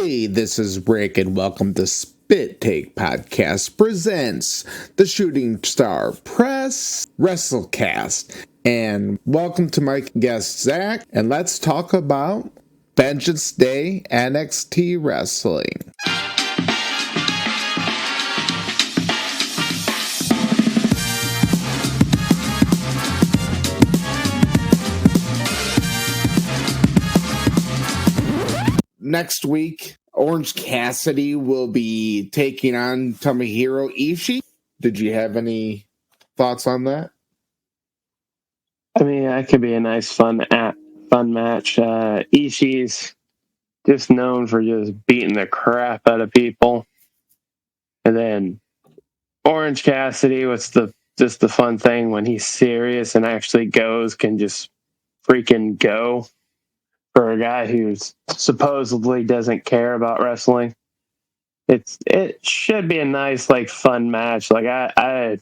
Hey, this is Rick, and welcome to Spit Take Podcast presents the Shooting Star Press WrestleCast. And welcome to my guest, Zach, and let's talk about Vengeance Day NXT Wrestling. Next week, Orange Cassidy will be taking on Tomohiro Ishii. Did you have any thoughts on that? I mean, that could be a nice, fun match. Ishii's just known for just beating the crap out of people, and then Orange Cassidy, what's the fun thing when he's serious and actually goes, can just freaking go for a guy who's supposedly doesn't care about wrestling. It should be a nice, like, fun match. Like I'd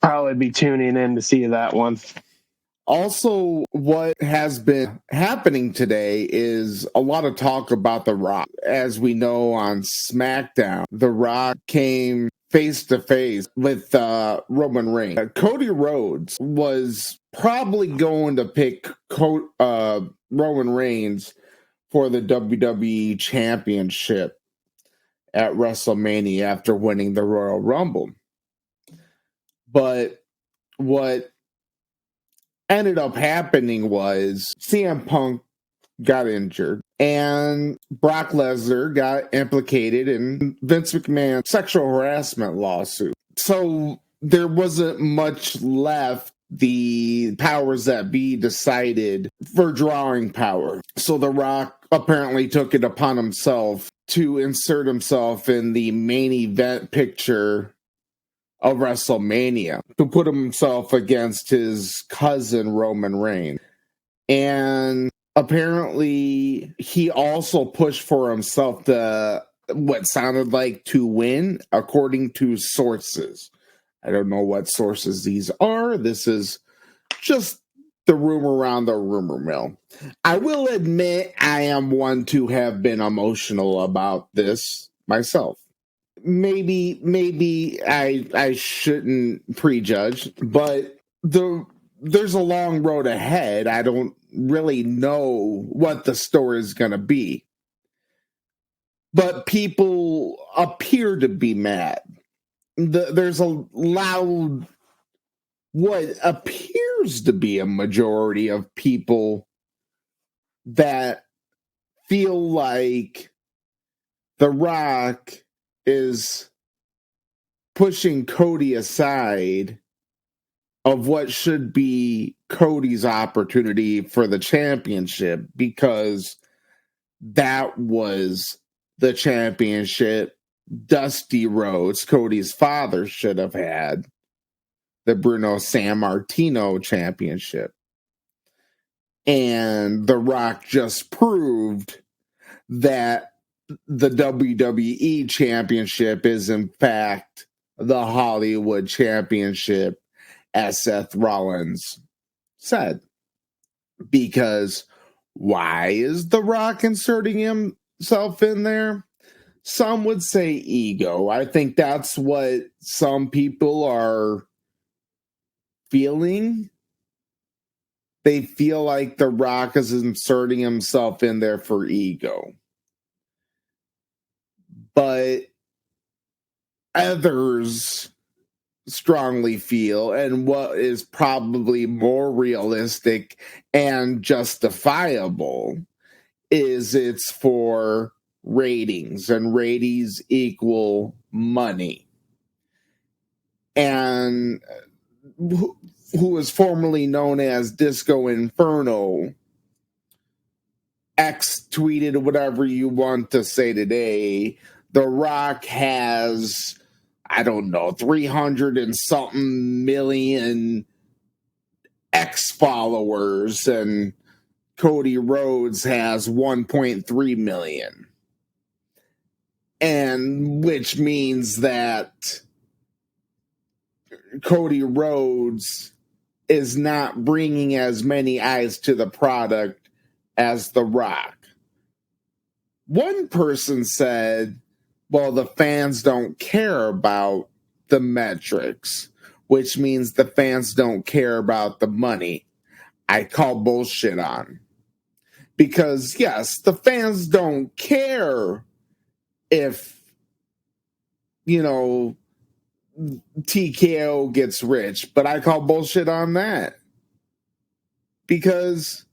probably be tuning in to see that one. Also, what has been happening today is a lot of talk about The Rock. As we know on SmackDown, The Rock came face to face with Roman Reigns. Cody Rhodes was probably going to pick Roman Reigns for the WWE Championship at WrestleMania after winning the Royal Rumble. But what ended up happening was CM Punk got injured and Brock Lesnar got implicated in Vince McMahon's sexual harassment lawsuit. So there wasn't much left. The powers that be decided for drawing power. So The Rock apparently took it upon himself to insert himself in the main event picture of WrestleMania, to put himself against his cousin Roman Reigns. And apparently he also pushed for himself what sounded like to win, according to sources. I don't know what sources these are. This is just the rumor around the rumor mill. I will admit I am one to have been emotional about this myself. Maybe I shouldn't prejudge, but there's a long road ahead. I don't really know what the story is going to be. But people appear to be mad. There's a loud, what appears to be a majority of people that feel like The Rock is pushing Cody aside of what should be Cody's opportunity for the championship, because that was the championship Dusty Rhodes, Cody's father, should have had, the Bruno Sammartino championship. And The Rock just proved that the WWE championship is in fact the Hollywood championship, as Seth Rollins said. Because why is The Rock inserting himself in there? Some would say ego. I think that's what some people are feeling. They feel like The Rock is inserting himself in there for ego. But others strongly feel, and what is probably more realistic and justifiable, is it's for ratings, and ratings equal money. And who was formerly known as Disco Inferno, tweeted, whatever you want to say today, The Rock has, I don't know, 300 and something million X followers, and Cody Rhodes has 1.3 million. And which means that Cody Rhodes is not bringing as many eyes to the product as The Rock. One person said, well, the fans don't care about the metrics, which means the fans don't care about the money. I call bullshit on. Because, yes, the fans don't care if, TKO gets rich, but I call bullshit on that. Because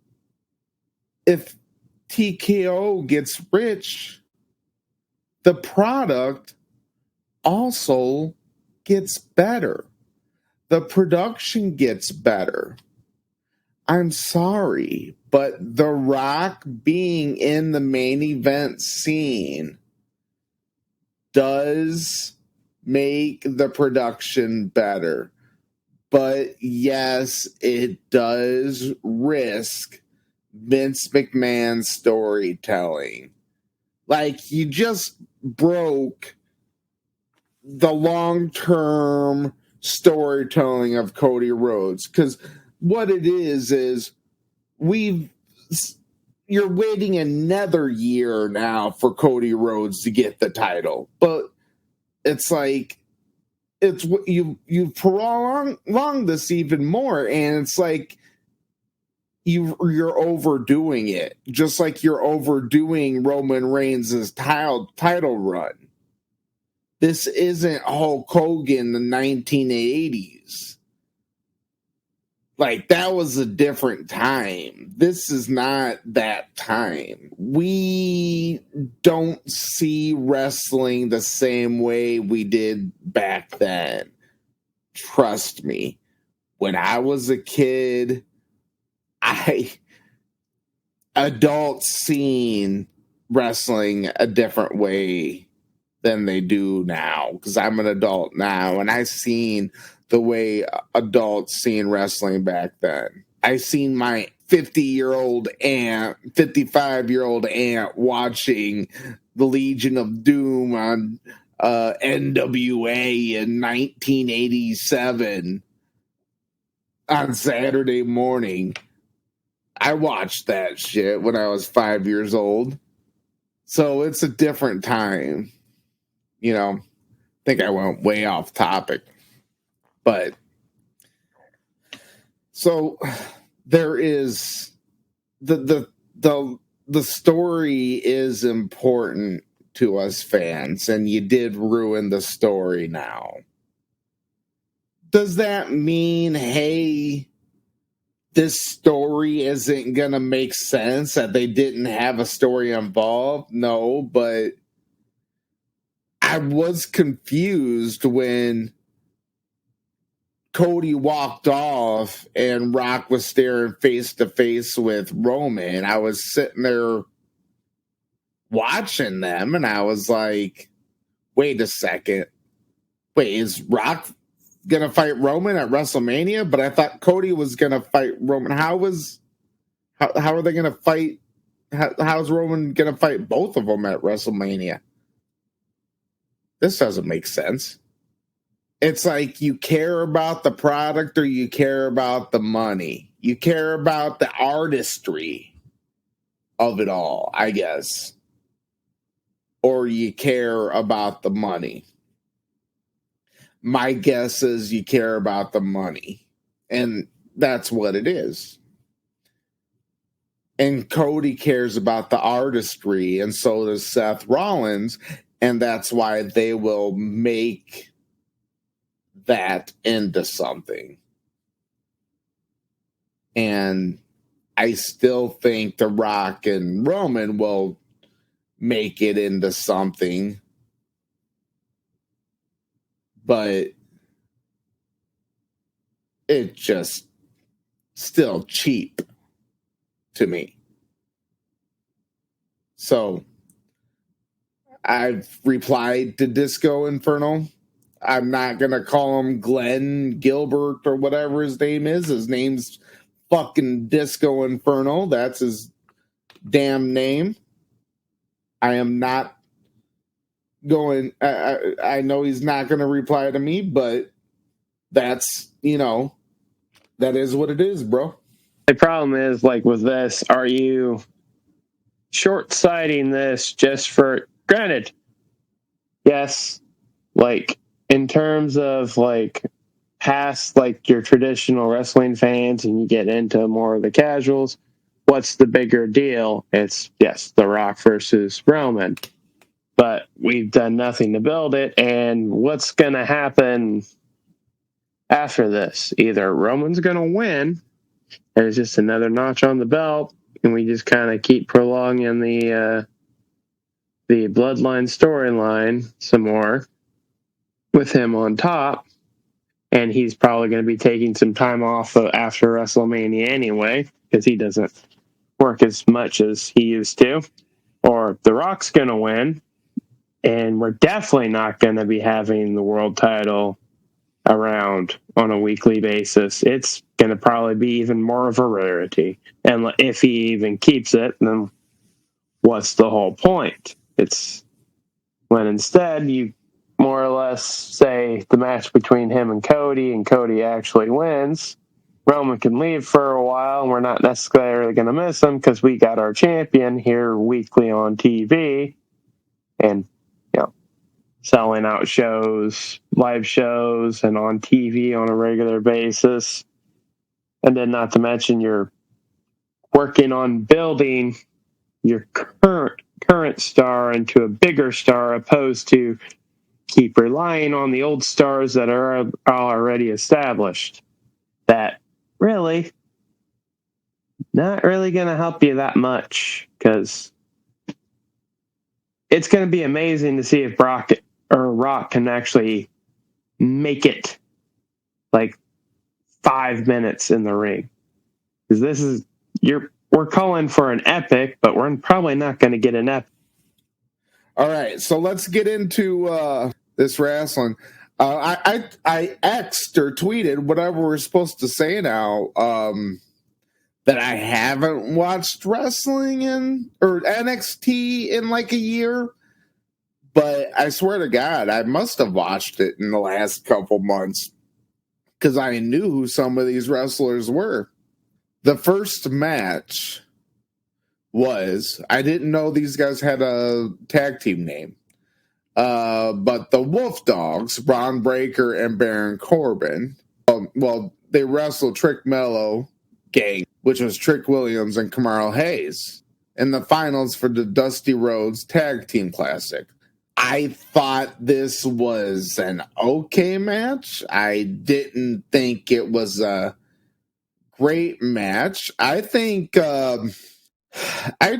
if TKO gets rich, the product also gets better. The production gets better. I'm sorry, but The Rock being in the main event scene does make the production better. But yes, it does risk Vince McMahon's storytelling. Like, you just broke the long-term storytelling of Cody Rhodes. Because what it is you're waiting another year now for Cody Rhodes to get the title. But it's like, you've prolonged this even more, and it's like you're overdoing it, just like you're overdoing Roman Reigns' title run. This isn't Hulk Hogan in the 1980s. Like, that was a different time. This is not that time. We don't see wrestling the same way we did back then. Trust me. When I was a kid, adults seen wrestling a different way than they do now, because I'm an adult now, and I seen the way adults seen wrestling back then. I seen my 50-year-old aunt, 55-year-old aunt watching the Legion of Doom on NWA in 1987 on Saturday morning. I watched that shit when I was 5 years old. So it's a different time. I think I went way off topic. But so there is the story is important to us fans, and you did ruin the story now. Does that mean, hey, this story isn't gonna make sense, that they didn't have a story involved? No, but I was confused when Cody walked off and Rock was staring face to face with Roman. I was sitting there watching them, and I was like, wait a second. Wait, is Rock going to fight Roman at WrestleMania? But I thought Cody was going to fight Roman. How are they going to fight? How's Roman going to fight both of them at WrestleMania? This doesn't make sense. It's like, you care about the product or you care about the money. You care about the artistry of it all, I guess. Or you care about the money. My guess is you care about the money. And that's what it is. And Cody cares about the artistry, and so does Seth Rollins. And that's why they will make that into something. And I still think The Rock and Roman will make it into something, but it just still cheap to me. So I've replied to Disco Inferno. I'm not going to call him Glenn Gilbert or whatever his name is. His name's fucking Disco Inferno. That's his damn name. I am not going... I know he's not going to reply to me, but that's, that is what it is, bro. The problem is, like, with this, are you short-sighting this just for granted. Yes, like in terms of like past like your traditional wrestling fans and you get into more of the casuals, what's the bigger deal? It's yes, The Rock versus Roman. But we've done nothing to build it, and what's gonna happen after this? Either Roman's gonna win and it's just another notch on the belt, and we just kind of keep prolonging the bloodline storyline some more with him on top, and he's probably going to be taking some time off after WrestleMania anyway because he doesn't work as much as he used to. Or The Rock's going to win, and we're definitely not going to be having the world title around on a weekly basis. It's going to probably be even more of a rarity. And if he even keeps it, then what's the whole point? It's when instead you more or less say the match between him and Cody actually wins. Roman can leave for a while, and we're not necessarily going to miss him because we got our champion here weekly on TV and, selling out shows, live shows, and on TV on a regular basis. And then not to mention you're working on building your current star into a bigger star opposed to keep relying on the old stars that are already established. That really not really going to help you that much because it's going to be amazing to see if Rock can actually make it like 5 minutes in the ring. Because we're calling for an epic, but we're probably not going to get an epic. All right, so let's get into this wrestling. I X'd or tweeted whatever we're supposed to say now. That I haven't watched wrestling or NXT in like a year, but I swear to God, I must have watched it in the last couple months because I knew who some of these wrestlers were. The first match I didn't know these guys had a tag team name. But the Wolf Dogs, Braun Breaker and Baron Corbin, they wrestled Trick Mello Gang, which was Trick Williams and Carmelo Hayes, in the finals for the Dusty Rhodes Tag Team Classic. I thought this was an okay match. I didn't think it was a great match. I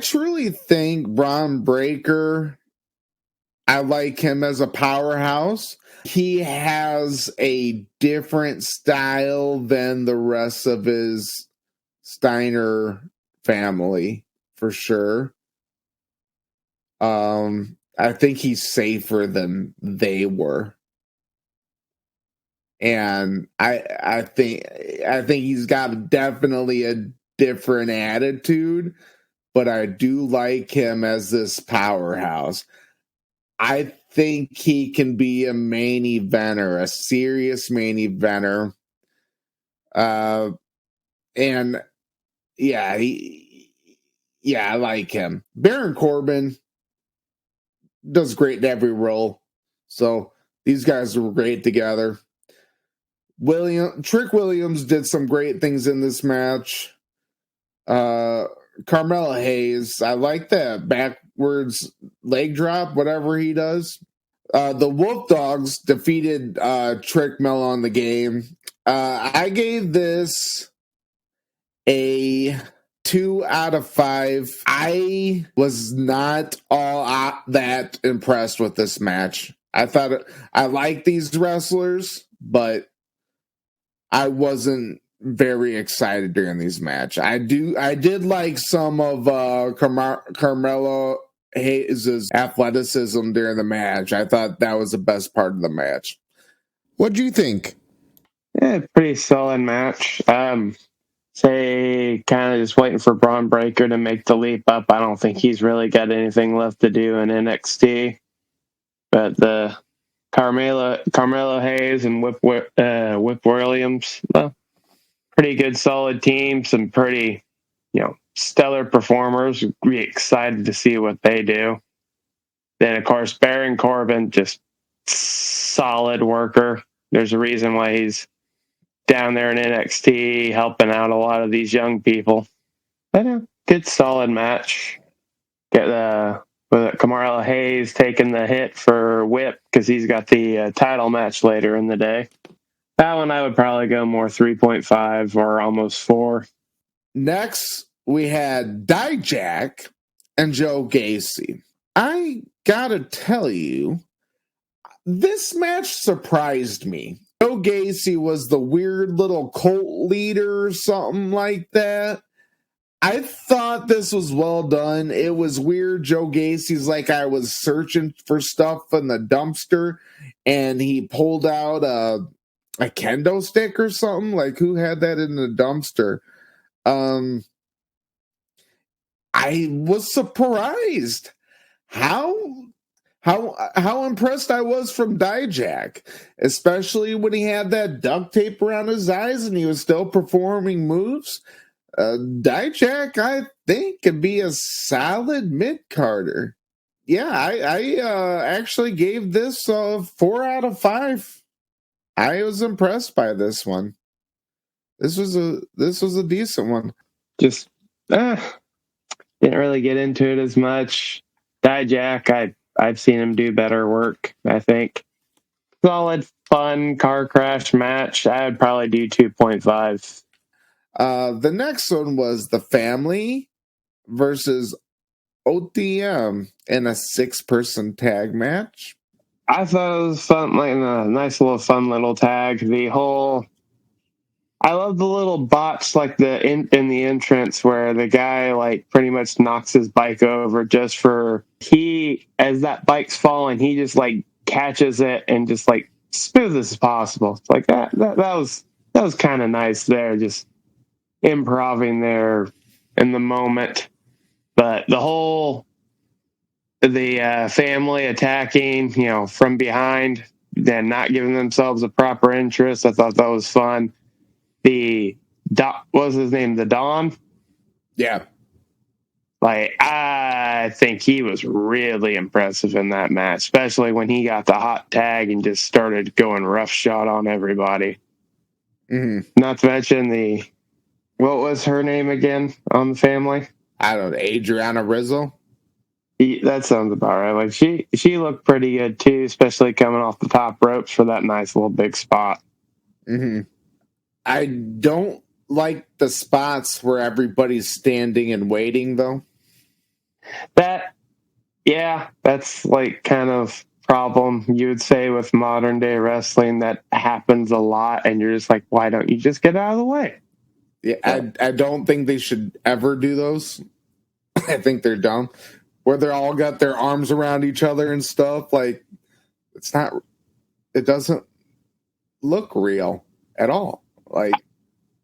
truly think Braun Breaker, I like him as a powerhouse. He has a different style than the rest of his Steiner family, for sure. I think he's safer than they were. And I think he's got definitely a different attitude, but I do like him as this powerhouse. I think he can be a main eventer, a serious main eventer. And yeah, I like him. Baron Corbin does great in every role. So these guys were great together. Trick Williams did some great things in this match. Carmelo Hayes, I like that backwards leg drop, whatever he does. The Wolf Dogs defeated Trick Mello on the game. I gave this a 2 out of 5. I was not all that impressed with this match. I like these wrestlers, but I wasn't very excited during these match. I did like some of Carmelo Hayes' athleticism during the match. I thought that was the best part of the match. What do you think? Yeah, pretty solid match. Say kind of just waiting for Braun Breaker to make the leap up. I don't think he's really got anything left to do in NXT. But the Carmelo Hayes and Whip Williams, pretty good, solid team. Some pretty stellar performers. Be excited to see what they do. Then, of course, Baron Corbin, just solid worker. There's a reason why he's down there in NXT helping out a lot of these young people. But a good, solid match. Get Kamala Hayes taking the hit for Whip because he's got the title match later in the day. That one I would probably go more 3.5 or almost 4. Next, we had Dijak and Joe Gacy. I gotta tell you, this match surprised me. Joe Gacy was the weird little cult leader or something like that. I thought this was well done. It was weird. Joe Gacy's like I was searching for stuff in the dumpster, and he pulled out a kendo stick or something. Like, who had that in the dumpster? I was surprised how impressed I was from Dijak, especially when he had that duct tape around his eyes and he was still performing moves. Dijak, I think, could be a solid mid-carder. Yeah, I actually gave this a 4 out of 5. I was impressed by this one. This was a decent one. Just didn't really get into it as much. Dijak, I've seen him do better work, I think. Solid, fun car crash match. I would probably do 2.5. The next one was The Family versus OTM in a 6-person tag match. I thought it was fun, like a nice little fun little tag. I love the little bots, like in the entrance where the guy like pretty much knocks his bike over just for as that bike's falling, he just like catches it and just like smooth as possible. It's like that was kind of nice there, just improving there in the moment. But the family attacking, from behind, then not giving themselves a proper interest, I thought that was fun. What was his name? The Don? Yeah. Like, I think he was really impressive in that match, especially when he got the hot tag and just started going roughshod on everybody. Mm-hmm. Not to mention what was her name again on the family? I don't know, Adriana Rizzo? That sounds about right. Like, she looked pretty good too, especially coming off the top ropes for that nice little big spot. Mm-hmm. I don't like the spots where everybody's standing and waiting, though. That's like kind of problem you would say with modern day wrestling that happens a lot, and you're just like, why don't you just get out of the way? Yeah, I don't think they should ever do those. I think they're dumb. Where they're all got their arms around each other and stuff. Like, it doesn't look real at all. Like,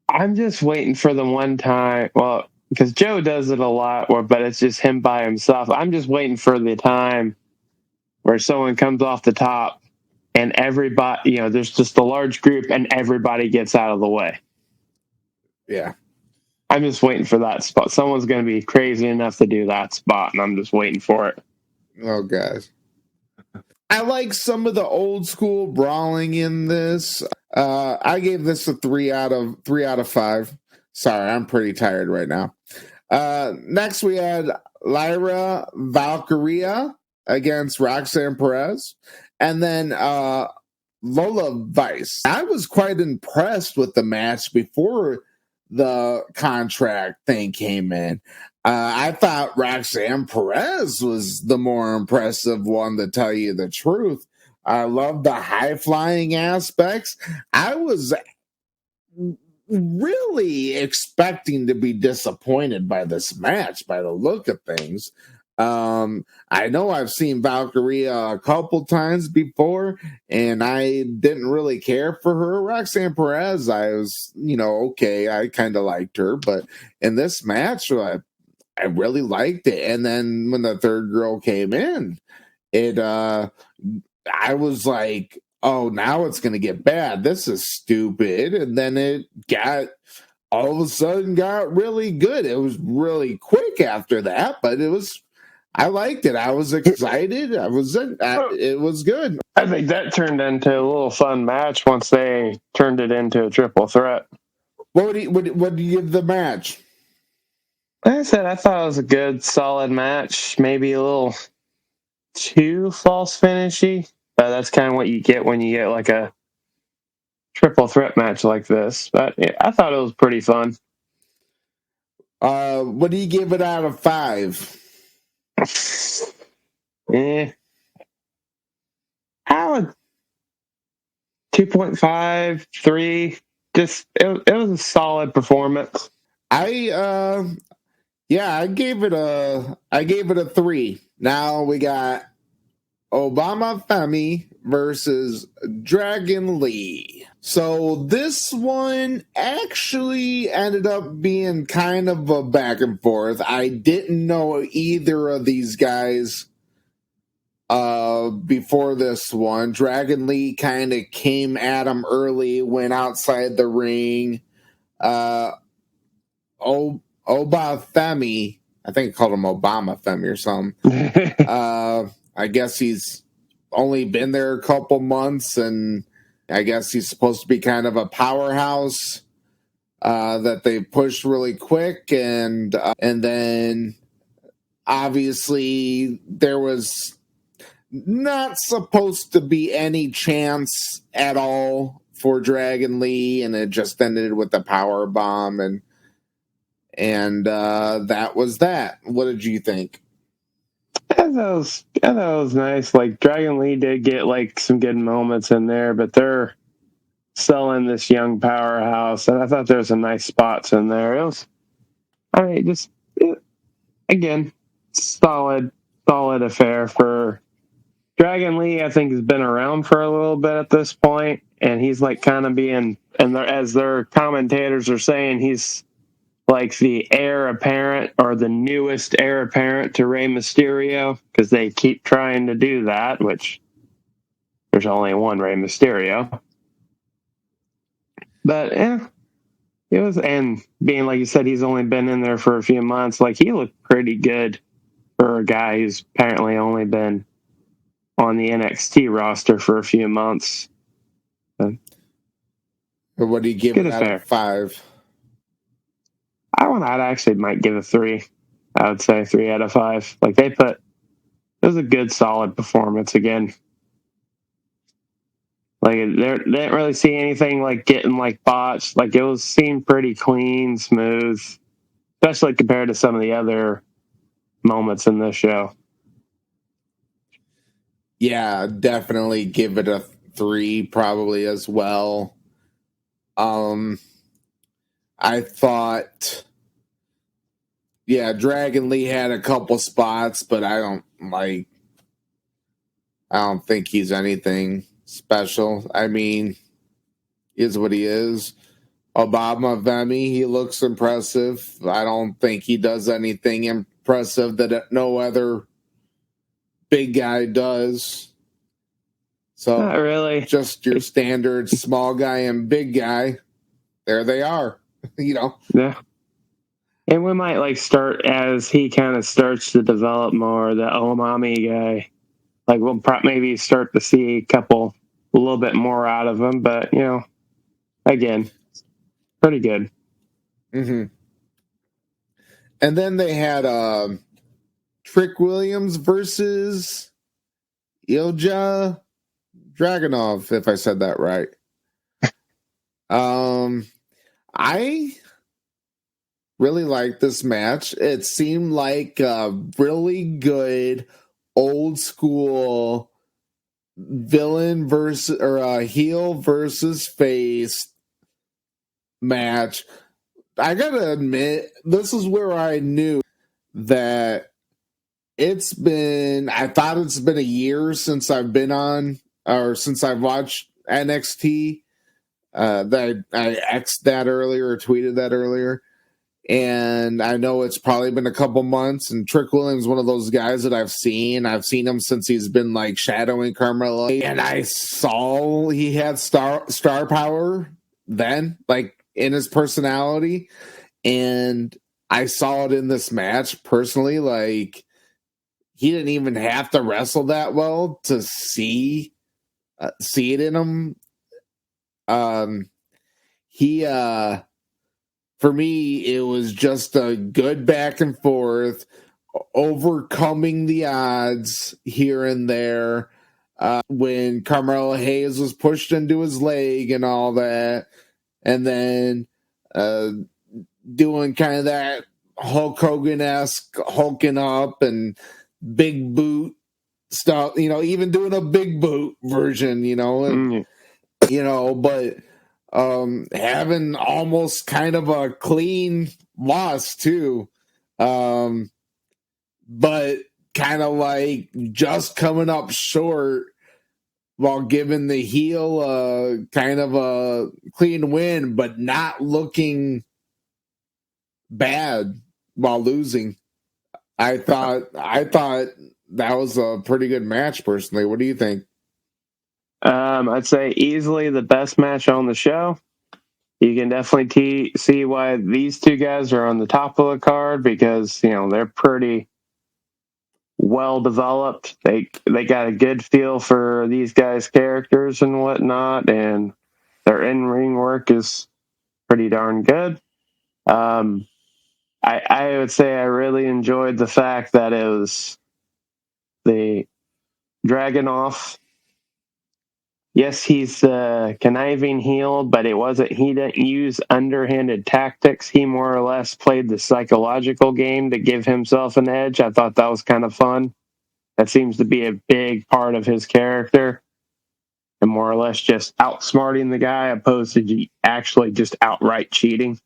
I'm just waiting for the one time, well, because Joe does it a lot, but it's just him by himself. I'm just waiting for the time where someone comes off the top and everybody, there's just a large group and everybody gets out of the way. Yeah. I'm just waiting for that spot. Someone's going to be crazy enough to do that spot, and I'm just waiting for it. Oh, guys. I like some of the old school brawling in this. I gave this a 3 out of 5. Sorry, I'm pretty tired right now. Next, we had Lyra Valkyria against Roxanne Perez, and then Lola Vice. I was quite impressed with the match before the contract thing came in. I thought Roxanne Perez was the more impressive one, to tell you the truth. I love the high-flying aspects. I was really expecting to be disappointed by this match by the look of things. I know I've seen Valkyria a couple times before, and I didn't really care for her. Roxanne Perez, I was, okay, I kind of liked her, but in this match, I really liked it. And then when the third girl came in, I was like, oh, now it's going to get bad. This is stupid. And then it got all of a sudden got really good. It was really quick after that, but I liked it. I was excited. It was good. I think that turned into a little fun match once they turned it into a triple threat. What do you give the match? Like I said, I thought it was a good, solid match. Maybe a little too false finishy, but that's kind of what you get when you get like a triple threat match like this. But yeah, I thought it was pretty fun. What do you give it out of 5? I would 2.5, 3. Just it was a solid performance. I gave it a 3. Now we got Obama Femi versus Dragon Lee. So this one actually ended up being kind of a back and forth. I didn't know either of these guys before this one. Dragon Lee kind of came at him early, went outside the ring. Oba Femi, I think I called him Obama Femi or something. I guess he's only been there a couple months, and I guess he's supposed to be kind of a powerhouse that they pushed really quick, and then obviously there was not supposed to be any chance at all for Dragon Lee, and it just ended with the power bomb, and that was that. What did you think? I thought it was nice. Like Dragon Lee did get like some good moments in there, but they're selling this young powerhouse, and I thought there was some nice spots in there. It was, again, solid affair for Dragon Lee. I think has been around for a little bit at this point, and he's like kind of being, and as their commentators are saying, he's like the heir apparent or the newest heir apparent to Rey Mysterio, because they keep trying to do that, which there's only one Rey Mysterio. But it was, and being like you said, he's only been in there for a few months. Like he looked pretty good for a guy who's apparently only been on the NXT roster for a few months. But what do you give it out of 5? I'd actually might give a 3. I would say 3 out of 5. Like it was a good, solid performance again. Like they didn't really see anything like getting like botched. Like it seemed pretty clean, smooth, especially compared to some of the other moments in this show. Yeah, definitely give it a 3 probably as well. I thought, yeah, Dragon Lee had a couple spots, but I don't think he's anything special. I mean, he is what he is. Obama Femi, he looks impressive. I don't think he does anything impressive that no other big guy does. So not really. Just your standard small guy and big guy. There they are. Yeah. And we might like start as he kind of starts to develop more, the Omami guy. Like we'll maybe start to see a little bit more out of him, but again, pretty good. Mm-hmm. And then they had Trick Williams versus Ilja Dragunov, if I said that right. I really liked this match. It seemed like a really good old school villain versus or heel versus face match. I gotta admit, this is where I knew that I thought it's been a year since I've been on, or since I've watched NXT. That I X'd that earlier, or tweeted that earlier. And I know it's probably been a couple months, and Trick Williams is one of those guys that I've seen. I've seen him since he's been like shadowing Carmella, and I saw he had star power then, like in his personality, and I saw it in this match personally. Like, he didn't even have to wrestle that well to see it in him. He for me, it was just a good back and forth, overcoming the odds here and there. When Carmelo Hayes was pushed into his leg and all that, and then doing kind of that Hulk Hogan-esque hulking up and big boot stuff, even doing a big boot version, but having almost kind of a clean loss too. But kind of like just coming up short while giving the heel kind of a clean win, but not looking bad while losing. I thought that was a pretty good match personally. What do you think? I'd say easily the best match on the show. You can definitely see why these two guys are on the top of the card, because they're pretty well developed. They got a good feel for these guys' characters and whatnot, and their in-ring work is pretty darn good. I would say I really enjoyed the fact that it was the Dragunov. Yes, he's the conniving heel, but he didn't use underhanded tactics. He more or less played the psychological game to give himself an edge. I thought that was kind of fun. That seems to be a big part of his character, and more or less just outsmarting the guy opposed to actually just outright cheating.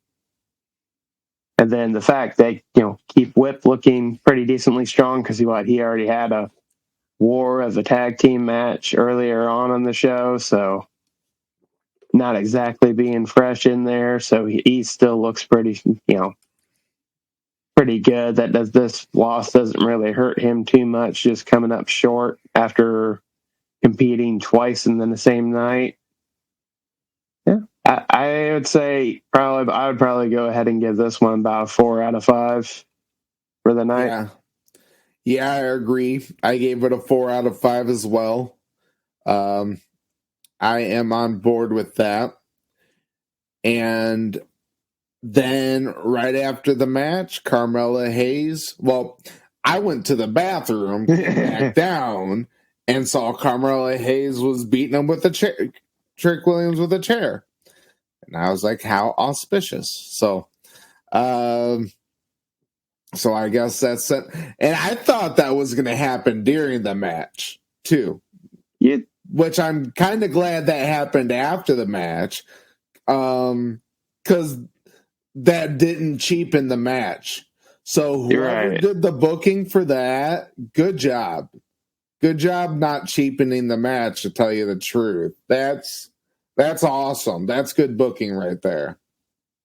And then the fact that, Keep Whip looking pretty decently strong, because he already had a war of a tag team match earlier on in the show, so not exactly being fresh in there. So he still looks pretty good. This loss doesn't really hurt him too much, just coming up short after competing twice in the same night. Yeah, I would say I would probably go ahead and give this one about a 4 out of 5 for the night. Yeah, I agree. I gave it a 4 out of 5 as well. I am on board with that. And then right after the match, Carmella Hayes. Well, I went to the bathroom, came back down, and saw Carmella Hayes was beating him with a chair, Trick Williams with a chair. And I was like, how auspicious. So I guess that's it. And I thought that was going to happen during the match, too. Yeah. Which I'm kind of glad that happened after the match. Because that didn't cheapen the match. So whoever did the booking for that, good job. Good job not cheapening the match, to tell you the truth. That's awesome. That's good booking right there.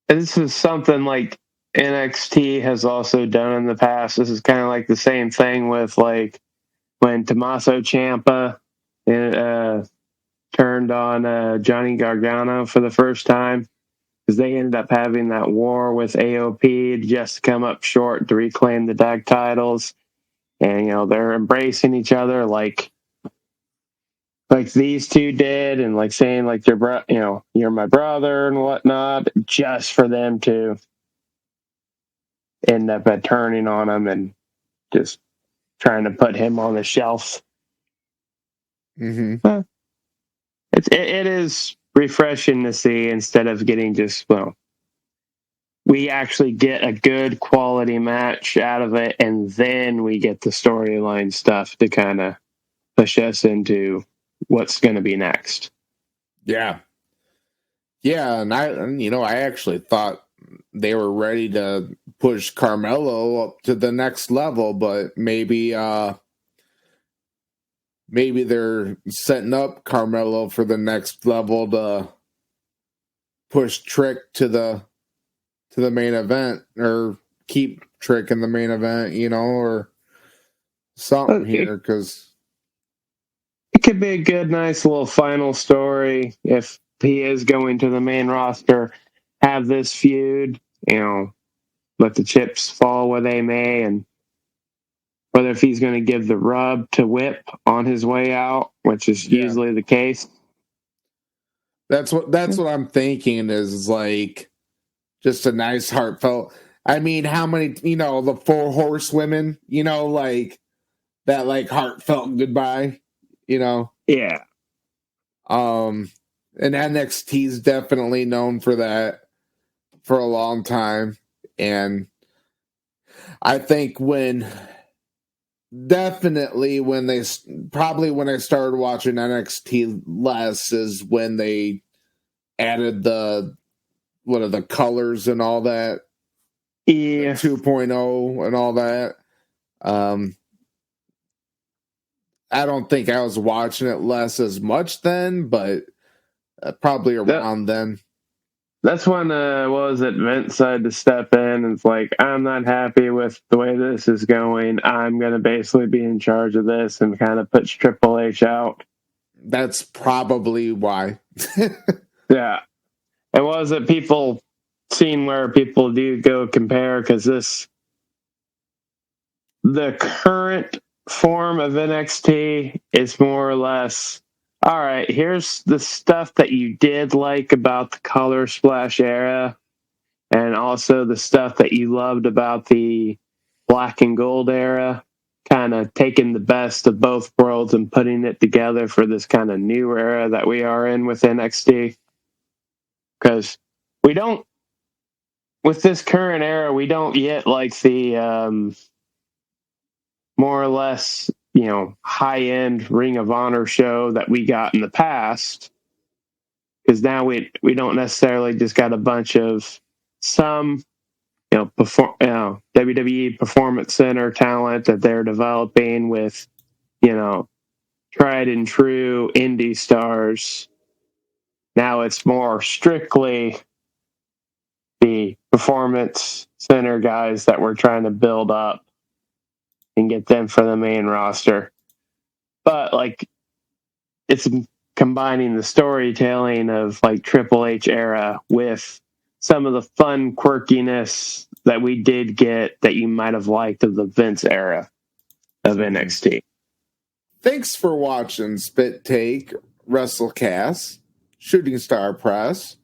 This is something like NXT has also done in the past. This is kind of like the same thing with like when Tommaso Ciampa turned on Johnny Gargano for the first time, because they ended up having that war with AOP just to come up short to reclaim the tag titles. And, they're embracing each other like these two did, and like saying like you're my brother and whatnot, just for them to end up turning on him and just trying to put him on the shelf. Mm-hmm. It is refreshing to see, instead of getting we actually get a good quality match out of it, and then we get the storyline stuff to kind of push us into what's going to be next. Yeah. And I actually thought they were ready to push Carmelo up to the next level, but maybe they're setting up Carmelo for the next level to push Trick to the main event, or keep Trick in the main event, or something here, because it could be a good, nice little final story if he is going to the main roster. have this feud, let the chips fall where they may, and whether if he's going to give the rub to Whip on his way out, which is usually the case. That's what I'm thinking is like just a nice heartfelt. I mean, how many, the 4 horsewomen, like that, like heartfelt goodbye, Yeah. And NXT is definitely known for that for a long time. And I think when I started watching NXT less is when they added the colors and all that. Yeah. 2.0 and all that. I don't think I was watching it less as much then, but probably around then. That's when Vince decided to step in and it's like, I'm not happy with the way this is going. I'm going to basically be in charge of this, and kind of puts Triple H out. That's probably why. Yeah. It was that people seen where people do go compare, because the current form of NXT is more or less, all right, here's the stuff that you did like about the Color Splash era, and also the stuff that you loved about the Black and Gold era, kind of taking the best of both worlds and putting it together for this kind of new era that we are in with NXT. Because with this current era, we don't yet like the more or less, high-end Ring of Honor show that we got in the past. Because now we don't necessarily just got a bunch of some WWE Performance Center talent that they're developing with, tried and true indie stars. Now it's more strictly the Performance Center guys that we're trying to build up and get them for the main roster. But it's combining the storytelling of Triple H era with some of the fun quirkiness that we did get that you might have liked of the Vince era of NXT. Thanks for watching Spit Take, WrestleCast, Shooting Star Press.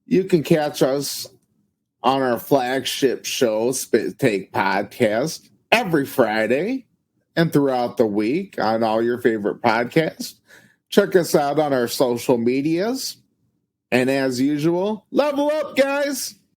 You can catch us on our flagship show, Spit Take Podcast, every Friday and throughout the week on all your favorite podcasts. Check us out on our social medias. And as usual, level up, guys!